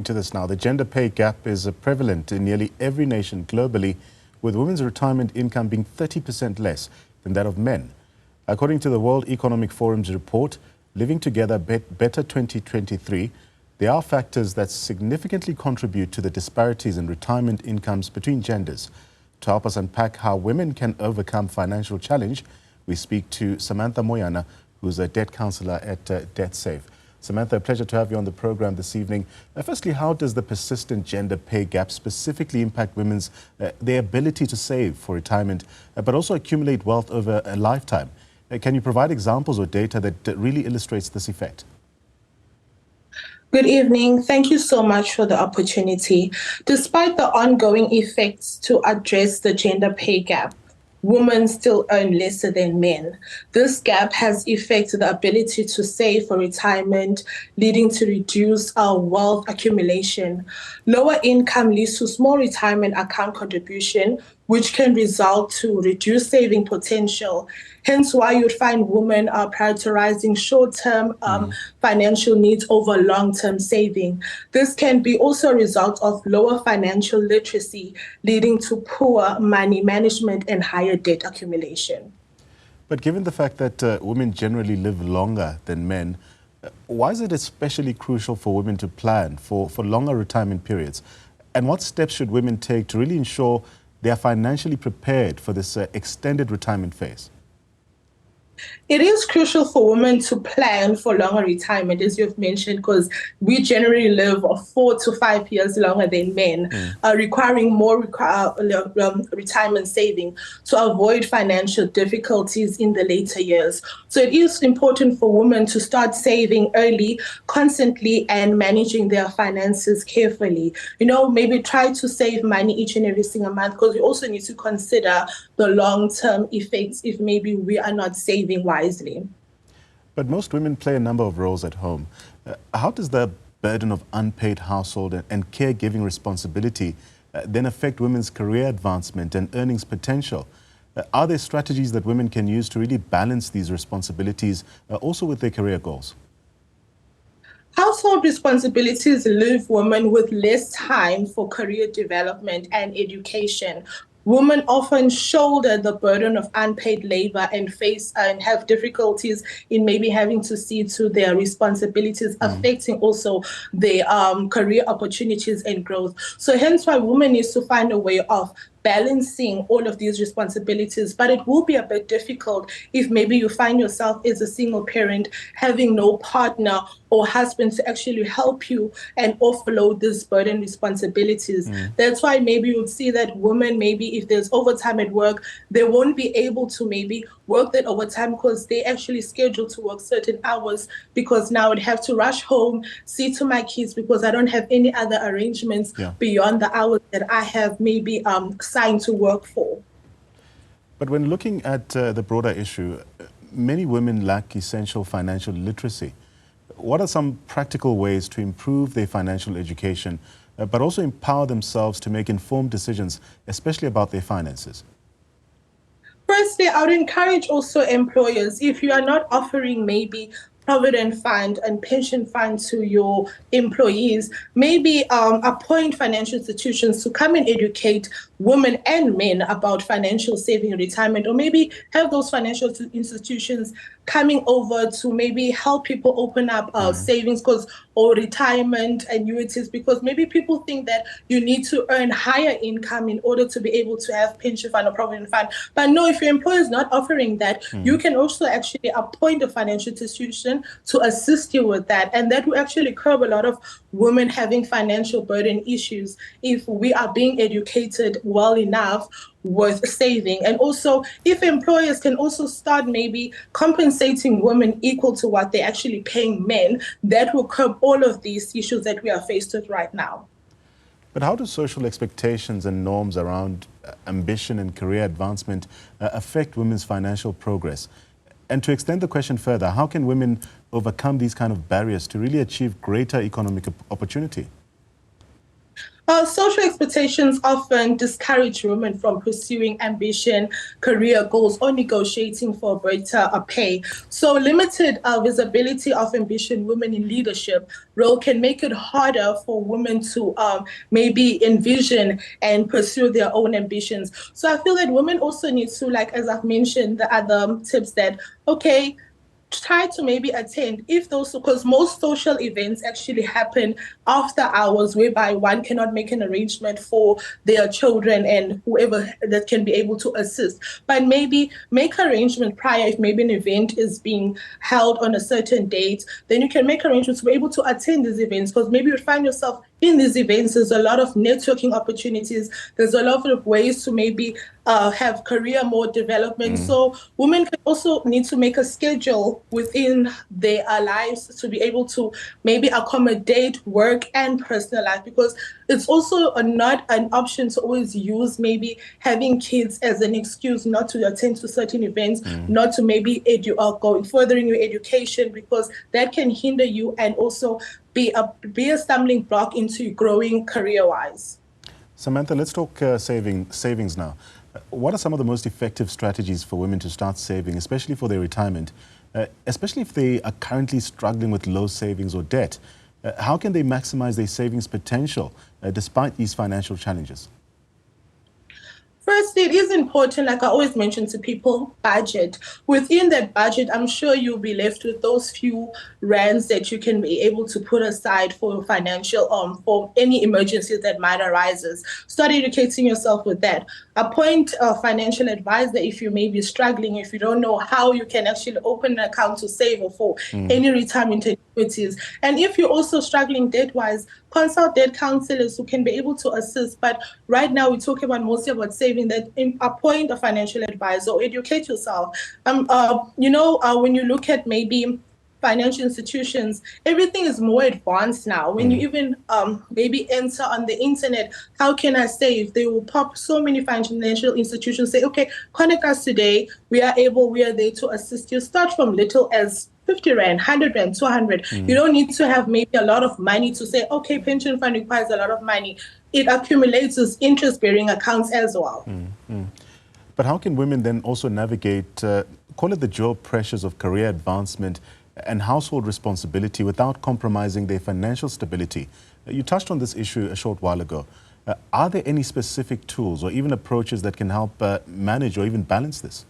To this now, the gender pay gap is prevalent in nearly every nation globally, with women's retirement income being 30% less than that of men. According to the World Economic Forum's report, Living Together Better 2023, there are factors that significantly contribute to the disparities in retirement incomes between genders. To help us unpack how women can overcome financial challenge, we speak to Samantha Moyana, who's a debt counselor at DebtSafe. Samantha, a pleasure to have you on the program this evening. Firstly, how does the persistent gender pay gap specifically impact women's their ability to save for retirement, but also accumulate wealth over a lifetime? Can you provide examples or data that really illustrates this effect? Good evening. Thank you so much for the opportunity. Despite the ongoing effects to address the gender pay gap, women still earn lesser than men. This gap has affected the ability to save for retirement, leading to reduced wealth accumulation. Lower income leads to small retirement account contribution, which can result to reduced saving potential. Hence why you'd find women are prioritizing short-term financial needs over long-term saving. This can be also a result of lower financial literacy, leading to poor money management and higher debt accumulation. But given the fact that women generally live longer than men, why is it especially crucial for women to plan for longer retirement periods? And what steps should women take to really ensure they are financially prepared for this extended retirement phase? It is crucial for women to plan for longer retirement, as you've mentioned, because we generally live 4 to 5 years longer than men, requiring more retirement saving to avoid financial difficulties in the later years. So it is important for women to start saving early, constantly, and managing their finances carefully. You know, maybe try to save money each and every single month, because we also need to consider the long-term effects if maybe we are not saving wisely. But most women play a number of roles at home. How does the burden of unpaid household and caregiving responsibility then affect women's career advancement and earnings potential? Are there strategies that women can use to really balance these responsibilities also with their career goals? Household responsibilities leave women with less time for career development and education. Women often shoulder the burden of unpaid labor and face and have difficulties in maybe having to see to their responsibilities, affecting also their career opportunities and growth. So hence why women need to find a way of balancing all of these responsibilities, but it will be a bit difficult if maybe you find yourself as a single parent having no partner or husband to actually help you and offload this burden responsibilities. That's why maybe you'd see that women, maybe if there's overtime at work, they won't be able to maybe work that overtime because they actually scheduled to work certain hours, because now I'd have to rush home, see to my kids because I don't have any other arrangements beyond the hours that I have maybe signed to work for. But when looking at the broader issue, many women lack essential financial literacy. What are some practical ways to improve their financial education, but also empower themselves to make informed decisions, especially about their finances? Firstly, I would encourage also employers, if you are not offering maybe provident fund and pension fund to your employees, maybe appoint financial institutions to come and educate women and men about financial saving and retirement, or maybe have those financial institutions coming over to maybe help people open up savings or retirement annuities, because maybe people think that you need to earn higher income in order to be able to have pension fund or provident fund. But no, if your employer is not offering that, you can also actually appoint a financial institution to assist you with that. And that will actually curb a lot of women having financial burden issues if we are being educated well enough with saving. And also, if employers can also start maybe compensating women equal to what they're actually paying men, that will curb all of these issues that we are faced with right now. But how do social expectations and norms around ambition and career advancement affect women's financial progress? And to extend the question further, how can women overcome these kind of barriers to really achieve greater economic opportunity? Social expectations often discourage women from pursuing ambition, career goals, or negotiating for better pay. So, limited visibility of ambition women in leadership role can make it harder for women to maybe envision and pursue their own ambitions. So, I feel that women also need to, like as I've mentioned, the other tips that okay, try to maybe attend if those, because most social events actually happen after hours whereby one cannot make an arrangement for their children and whoever that can be able to assist, but maybe make arrangement prior. If maybe an event is being held on a certain date, then you can make arrangements to be able to attend these events, because maybe you find yourself in these events. There's a lot of networking opportunities. There's a lot of ways to maybe have career mode development. So women can also need to make a schedule within their lives to be able to maybe accommodate work and personal life, because it's also not an option to always use maybe having kids as an excuse not to attend to certain events, not to maybe go furthering your education, because that can hinder you and also be a stumbling block into growing career-wise. Samantha, let's talk savings now. What are some of the most effective strategies for women to start saving, especially for their retirement, especially if they are currently struggling with low savings or debt? How can they maximize their savings potential despite these financial challenges? Firstly, it is important, like I always mention to people, budget. Within that budget, I'm sure you'll be left with those few rands that you can be able to put aside for financial, for any emergencies that might arise. Start educating yourself with that. Appoint a financial advisor if you may be struggling, if you don't know how you can actually open an account to save or for any retirement activities. And if you're also struggling debt-wise, consult debt counselors who can be able to assist. But right now, we talk about mostly about saving. That appoint a financial advisor or educate yourself. When you look at maybe financial institutions, everything is more advanced now. When you even maybe enter on the internet, how can I save? They will pop so many financial institutions say, okay, contact us today. We are there to assist you. Start from little as 50 Rand, 100 Rand, 200. You don't need to have maybe a lot of money to say, okay, pension fund requires a lot of money. It accumulates as interest-bearing accounts as well. But how can women then also navigate, call it the dual pressures of career advancement and household responsibility without compromising their financial stability? You touched on this issue a short while ago. Are there any specific tools or even approaches that can help manage or even balance this?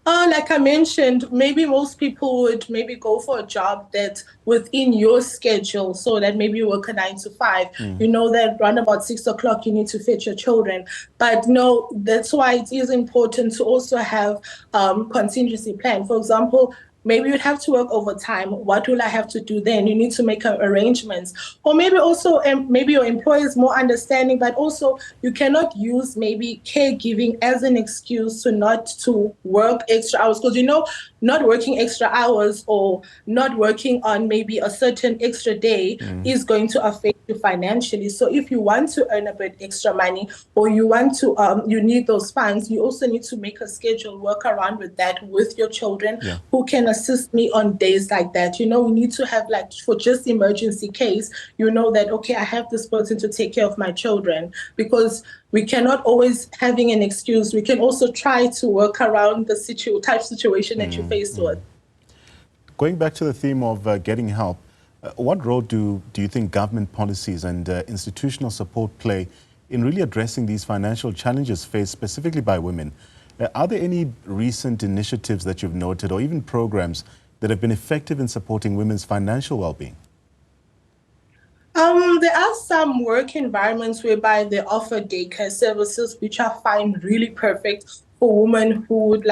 Like I mentioned, maybe most people would maybe go for a job that's within your schedule, so that maybe you work a 9 to 5. You know that around about 6 o'clock you need to fetch your children. But no, that's why it is important to also have contingency plan. For example, maybe you'd have to work overtime. What will I have to do then? You need to make arrangements. Or maybe also, maybe your employer is more understanding, but also you cannot use maybe caregiving as an excuse to not to work extra hours. Because, not working extra hours or not working on maybe a certain extra day is going to affect you financially. So if you want to earn a bit extra money, or you want to, you need those funds, you also need to make a schedule, work around with that with your children who can assist me on days like that. We need to have, like, for just emergency case, that, okay, I have this person to take care of my children, because we cannot always having an excuse. We can also try to work around the type situation that you're faced with. Going back to the theme of getting help, what role do you think government policies and institutional support play in really addressing these financial challenges faced specifically by women? Are there any recent initiatives that you've noted, or even programs that have been effective in supporting women's financial well-being? There are some work environments whereby they offer daycare services, which I find really perfect for women who would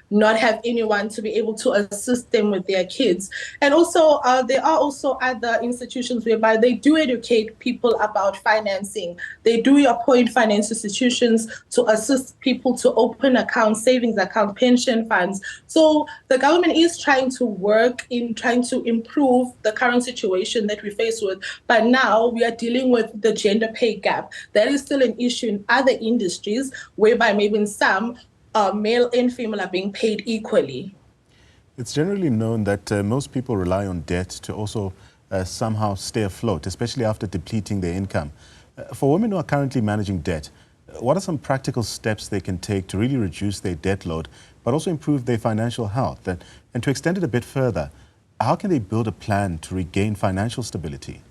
not have anyone to be able to assist them with their kids. And also, there are also other institutions whereby they do educate people about financing. They do appoint financial institutions to assist people to open accounts, savings accounts, pension funds. So the government is trying to work in trying to improve the current situation that we face with. But now we are dealing with the gender pay gap. That is still an issue in other industries, whereby maybe in some male and female are being paid equally. It's generally known that most people rely on debt to also somehow stay afloat, especially after depleting their income. For women who are currently managing debt, what are some practical steps they can take to really reduce their debt load, but also improve their financial health? And to extend it a bit further, how can they build a plan to regain financial stability?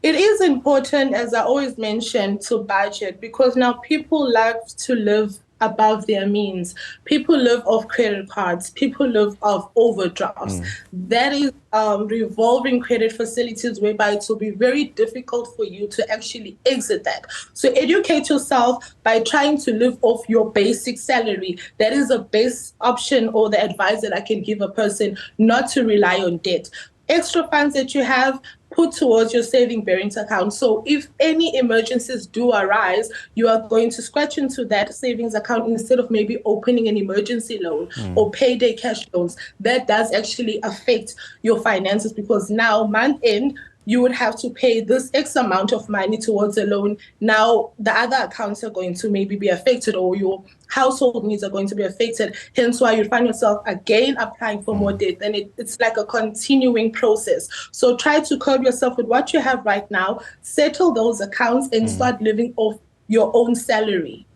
It is important, as I always mention, to budget, because now people love to live above their means. People live off credit cards. People live off overdrafts. That is revolving credit facilities, whereby it will be very difficult for you to actually exit that. So educate yourself by trying to live off your basic salary. That is the best option or the advice that I can give a person, not to rely on debt. Extra funds that you have, put towards your saving parent account. So if any emergencies do arise, you are going to scratch into that savings account instead of maybe opening an emergency loan or payday cash loans. That does actually affect your finances, because now month end, you would have to pay this X amount of money towards a loan. Now, the other accounts are going to maybe be affected, or your household needs are going to be affected. Hence why you find yourself again applying for more debt. And it's like a continuing process. So try to curb yourself with what you have right now, settle those accounts, and start living off your own salary.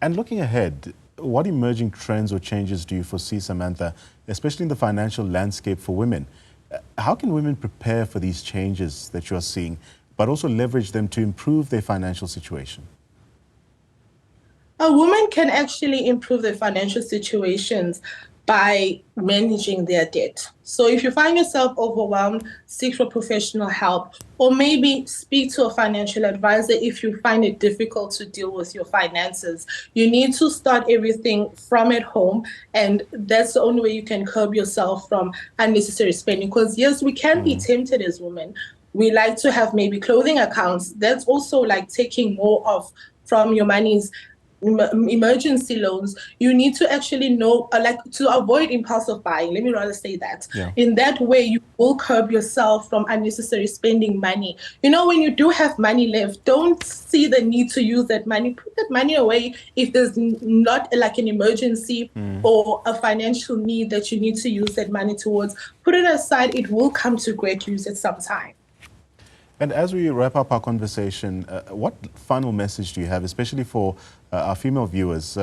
And looking ahead, what emerging trends or changes do you foresee, Samantha, especially in the financial landscape for women? How can women prepare for these changes that you are seeing, but also leverage them to improve their financial situation? A woman can actually improve their financial situations by managing their debt. So if you find yourself overwhelmed, seek for professional help, or maybe speak to a financial advisor if you find it difficult to deal with your finances. You need to start everything from at home, and that's the only way you can curb yourself from unnecessary spending. Because yes, we can be tempted as women. We like to have maybe clothing accounts. That's also like taking more of from your money's emergency loans. You need to actually know, like, to avoid impulsive buying. Let me rather say that. In that way, you will curb yourself from unnecessary spending money. You know, when you do have money left, don't see the need to use that money. Put that money away if there's not like an emergency or a financial need that you need to use that money towards. Put it aside. It will come to great use at some time. And as we wrap up our conversation, what final message do you have, especially for our female viewers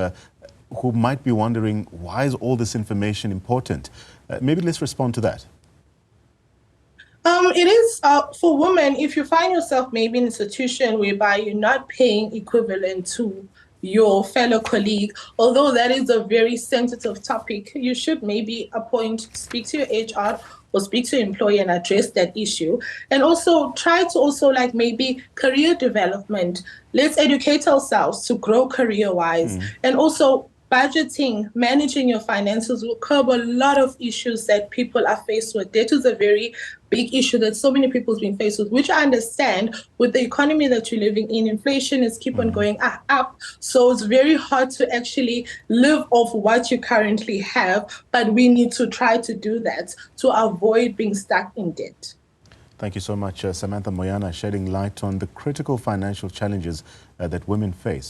who might be wondering, why is all this information important? Maybe let's respond to that. It is for women, if you find yourself maybe in an institution whereby you're not paying equivalent to your fellow colleague, although that is a very sensitive topic, you should maybe speak to your HR or speak to your employer and address that issue. And also try to also like maybe career development. Let's educate ourselves to grow career-wise. And also budgeting, managing your finances will curb a lot of issues that people are faced with. Debt is a very big issue that so many people have been faced with, which I understand with the economy that you're living in. Inflation is keep on going up. So it's very hard to actually live off what you currently have, but we need to try to do that to avoid being stuck in debt. Thank you so much, Samantha Moyana, shedding light on the critical financial challenges that women face.